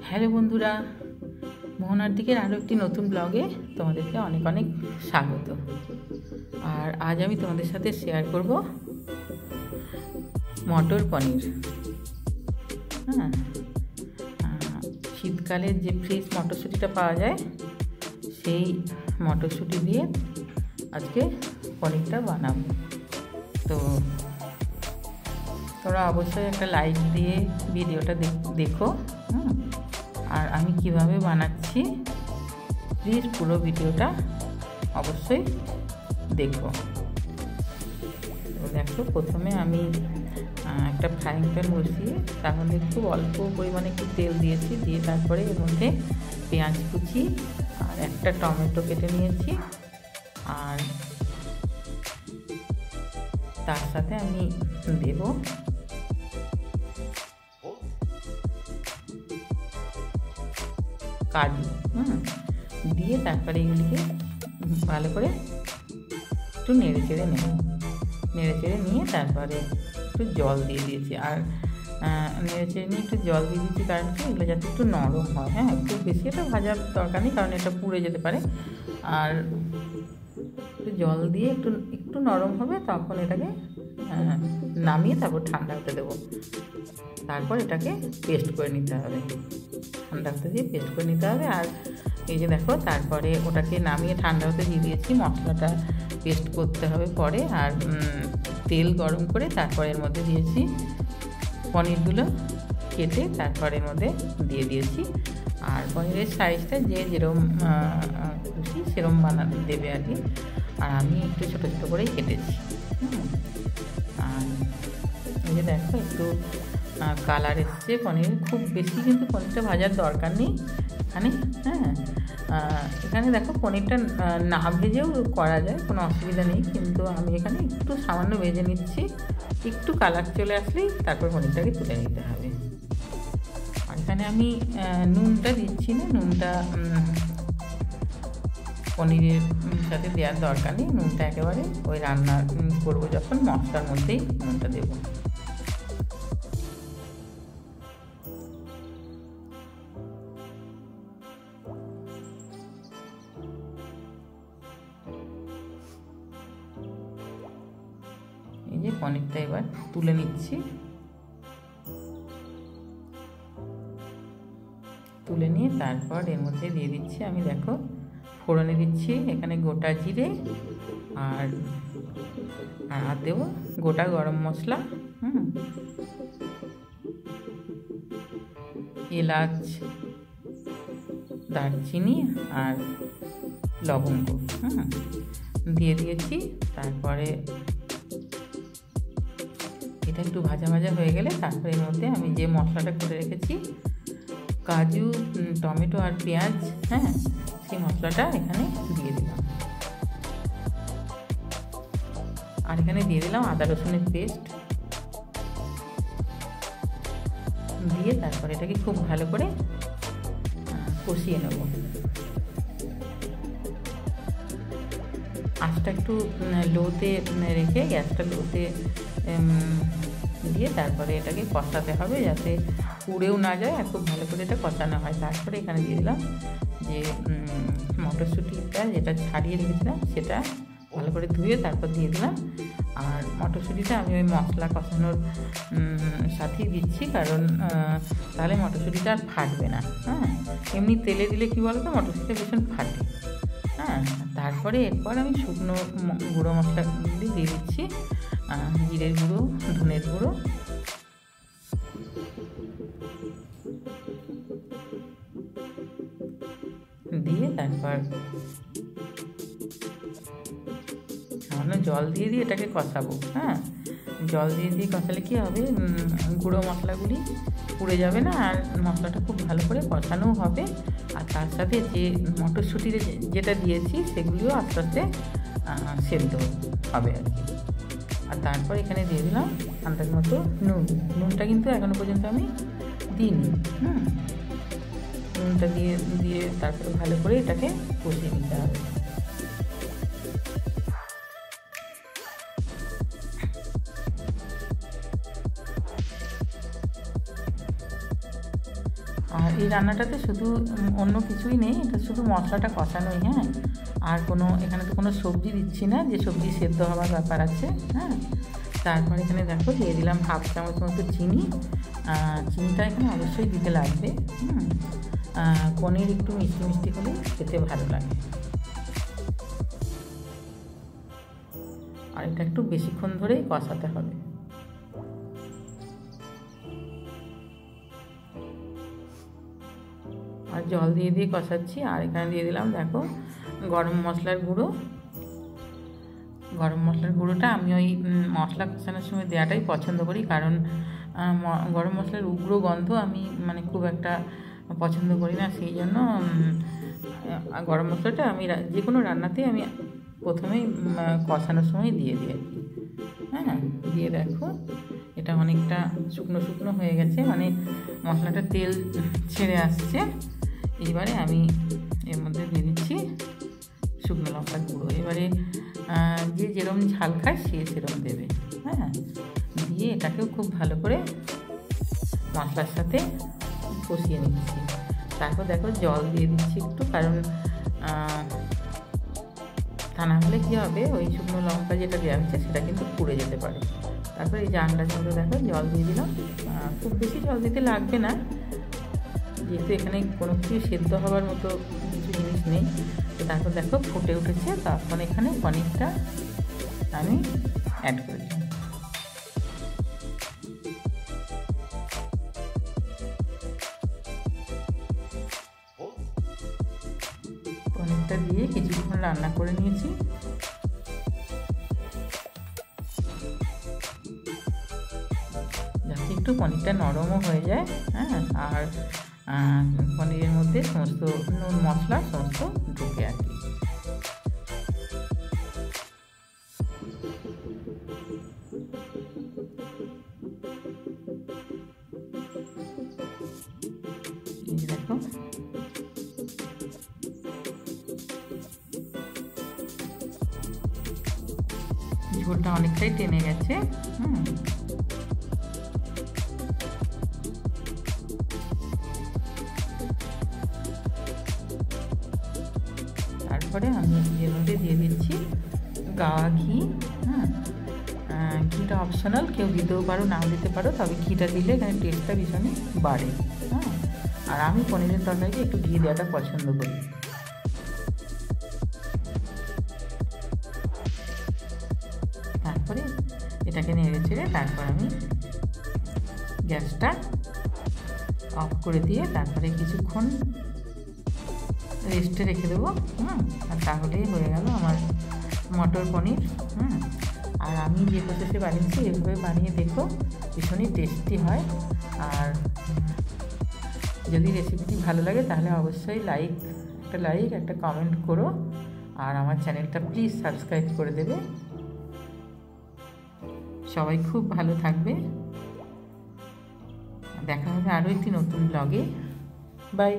Hello বন্ধুরা, মোহনার দিকের আরও একটি নতুন ব্লগে তোমাদেরকে অনেক অনেক স্বাগত। আর আজ আমি তোমাদের সাথে শেয়ার করব মটর পনির। হ্যাঁ, শীতকালে যে ফ্রেশ মটরশুঁটিটা পাওয়া যায় সেই মটরশুঁটি দিয়ে আজকে পনিরটা বানাবো। তো তোমরা অবশ্যই একটা লাইক দিয়ে ভিডিওটা দেখো। আর আমি কিভাবে বানাচ্ছি প্লিজ পুরো ভিডিওটা অবশ্যই দেখো। দেখো, প্রথমে আমি একটা ফ্রাইং প্যান বসিয়ে তার মধ্যে একটু অল্প পরিমাণে একটু তেল দিয়েছি, দিয়ে তারপরে এর মধ্যে পেঁয়াজ কুচি আর একটা টমেটো কেটে নিয়েছি। আর তার সাথে আমি দেব কাজু, দিয়ে তারপরে এগুলিকে ভালো করে একটু নেড়ে চেড়ে নিয়ে তারপরে একটু জল দিয়ে দিয়েছি। আর নেড়ে চেড়ে নিয়ে একটু জল দিয়ে দিয়েছি কারণ কি এগুলো যাতে একটু নরম হয়। হ্যাঁ, একটু বেশি এটা ভাজার দরকার নেই কারণ এটা পুড়ে যেতে পারে। আর একটু জল দিয়ে একটু নরম হবে, তখন এটাকে নামিয়ে তারপর ঠান্ডা হতে দেবো। তারপর এটাকে পেস্ট করে নিতে হবে, ঠান্ডা হতে দিয়ে পেস্ট করে নিতে হবে। আর এই যে দেখো, তারপরে ওটাকে নামিয়ে ঠান্ডা হতে দিয়ে দিয়েছি। মশলাটা পেস্ট করতে হবে পরে। আর তেল গরম করে তারপর এর মধ্যে দিয়েছি পনিরগুলো কেটে, তারপর এর মধ্যে দিয়ে দিয়েছি। আর পনিরের সাইজটা যে যেরকম খুশি সেরকম বানাতে দেবে আর কি। আর আমি একটু ছোটো ছোটো করেই কেটেছি। আর এই যে দেখো, একটু কালার এসছে পনির, খুব বেশি কিন্তু পনিরটা ভাজার দরকার নেই এখানে। হ্যাঁ, এখানে দেখো পনিরটা না ভেজেও করা যায়, কোনো অসুবিধা নেই, কিন্তু আমি এখানে একটু সামান্য ভেজে নিচ্ছি। একটু কালার চলে আসলেই তারপর পনিরটাকে তুলে নিতে হবে। আর এখানে আমি নুনটা দিচ্ছি না, নুনটা পনিরের সাথে দেওয়ার দরকার নেই। নুনটা একেবারে ওই রান্না করবো যখন মশলার মধ্যেই নুনটা দেবো। এই যে পনিরটা এবার তুলে নিচ্ছি, তুলে নিয়ে তারপর এর মধ্যে দিয়ে দিচ্ছি আমি, দেখো ফোড়নে দিচ্ছি এখানে গোটা জিরে আর দেবো গোটা গরম মশলা, এলাচ, দারচিনি আর লবঙ্গ দিয়ে দিয়েছি। তারপরে এটা একটু ভাজা ভাজা হয়ে গেলে তারপরে এর মধ্যে আমি যে মশলাটা করে রেখেছি কাজু, টমেটো আর পেঁয়াজ, সেই মশলাটা এখানে দিয়ে দিলাম। আর এখানে দিয়ে দিলাম আদা রসুনের পেস্ট, দিয়ে তারপরে এটাকে খুব ভালো করে কষিয়ে নেব। আঁচটা একটু লোতে রেখে, গ্যাসটা লোতে দিয়ে তারপরে এটাকে কষাতে হবে যাতে পুড়েও না যায়, আর খুব ভালো করে এটা কষানো হয়। তারপরে এখানে দিয়ে দিলাম যে মটরশুঁটিটা যেটা ছাড়িয়ে রেখেছিলাম সেটা ভালো করে ধুয়ে তারপর দিয়ে দিলাম। আর মটরশুঁটিটা আমি ওই মশলা কষানোর সাথেই দিচ্ছি কারণ তাহলে মটরশুঁটিটা আর ফাটবে না। এমনি তেলে দিলে কী বলো তো, মটরশুঁটিটা ভীষণ ফাটে। তারপরে এরপর আমি শুকনো গুঁড়ো মশলাগুলি দিয়ে দিচ্ছি, জিরের গুঁড়ো, ধনের গুঁড়ো, দিয়ে তারপর সামান্য জল দিয়ে এটাকে কষাবো। জল দিয়ে কষালে কী হবে, গুঁড়ো মশলাগুলি পুড়ে যাবে না আর মশলাটা খুব ভালো করে কষানোও হবে। আর তার সাথে যে মটরশুঁটি যেটা দিয়েছি সেগুলিও আস্তে আস্তে সেদ্ধ হবে আর কি। আর তারপর এখানে দিয়ে দিলাম আন্দাজ মতো নুনটা কিন্তু এখনো পর্যন্ত আমি দিইনি। নুনটা দিয়ে তারপরে ভালো করে এটাকে কষিয়ে নিতে হবে। আর এই রান্নাটাতে শুধু অন্য কিছুই নেই, এটা শুধু মশলাটা কষানোই। হ্যাঁ, আর কোনো এখানে তো কোনো সবজি দিচ্ছি না, যে সবজি সেদ্ধ হওয়ার ব্যাপার আছে। হ্যাঁ, তারপর এখানে দেখো দিয়ে দিলাম হাফ চামচ মতো চিনি। চিনিটা এখানে অবশ্যই দিতে লাগবে। পনির একটু মিষ্টি মিষ্টি হলে খেতে ভালো লাগে। আর এটা একটু বেশিক্ষণ ধরেই কষাতে হবে। আর জল দিয়ে দিয়ে কষাচ্ছি। আর এখানে দিয়ে দিলাম দেখো গরম মশলার গুঁড়ো। গরম মশলার গুঁড়োটা আমি ওই মশলা কষানোর সময় দেওয়াটাই পছন্দ করি, কারণ গরম মশলার উগ্র গন্ধ আমি মানে খুব একটা পছন্দ করি না। সেই জন্য গরম মশলাটা আমি যে কোনো রান্নাতেই আমি প্রথমেই কষানোর সময় দিয়ে দিই আর কি। হ্যাঁ, দিয়ে দেখো এটা অনেকটা শুকনো শুকনো হয়ে গেছে, মানে মশলাটা তেল ছেড়ে আসছে। এবারে আমি এর মধ্যে দিয়ে দিচ্ছি শুকনো লঙ্কার গুঁড়ো। এবারে যে যেরকম ঝাল খায় সে সেরকম দেবে। হ্যাঁ, দিয়ে এটাকেও খুব ভালো করে মশলার সাথে কষিয়ে নিচ্ছি। তারপর দেখো জল দিয়ে দিচ্ছি একটু, কারণ তা না হলে কী হবে, ওই শুকনো লঙ্কা যেটা দেওয়া হচ্ছে সেটা কিন্তু পুড়ে যেতে পারে। তারপরে এই যে আন্দাজ মতো দেখো জল দিয়ে দিলাম। খুব বেশি জল দিতে লাগবে না, যেহেতু এখানে কোনো কিছু সেদ্ধ হওয়ার মতো কিছু জিনিস নেই। তো তারপর দেখো ফুটে উঠেছে, তখন এখানে পনিরটা আমি অ্যাড করে দিলাম। পনিরটা দিয়ে কিছুক্ষণ রান্না করে নিয়েছি। যাতে একটু পনিরটা নরমও হয়ে যায়। হ্যাঁ, আর পনিরের মধ্যে সমস্ত নুন মশলা সমস্ত ঢুকে আর কি। দেখো ঝোলটা অনেকটাই টেনে গেছে। তারপরে আমি এর মধ্যে দিয়ে দিচ্ছি গাওয়া ঘি। ঘিটা অপশনাল, কেউ দিতেও পারো নাও দিতে পারো, তবে ঘিটা দিলে এখানে টেস্টটা ভীষণই বাড়ে। আর আমি পনিরের তরকারিতে একটু ঘি দেওয়াটা পছন্দ করি। তারপরে এটাকে নেড়ে চেড়ে তারপর আমি গ্যাসটা অফ করে দিয়ে তারপরে কিছুক্ষণ রেস্টে রেখে দেবো। আর তাহলেই হয়ে গেল আমার মটর পনির। আর আমি যে প্রসেসে বানিয়েছি এভাবে বানিয়ে দেখো, ভীষণই টেস্টি হয়। আর যদি রেসিপিটি ভালো লাগে তাহলে অবশ্যই একটা কমেন্ট করো, আর আমার চ্যানেলটা প্লিজ সাবস্ক্রাইব করে দেবে। সবাই খুব ভালো থাকবে। দেখা হবে আরও একটি নতুন ব্লগে। বাই।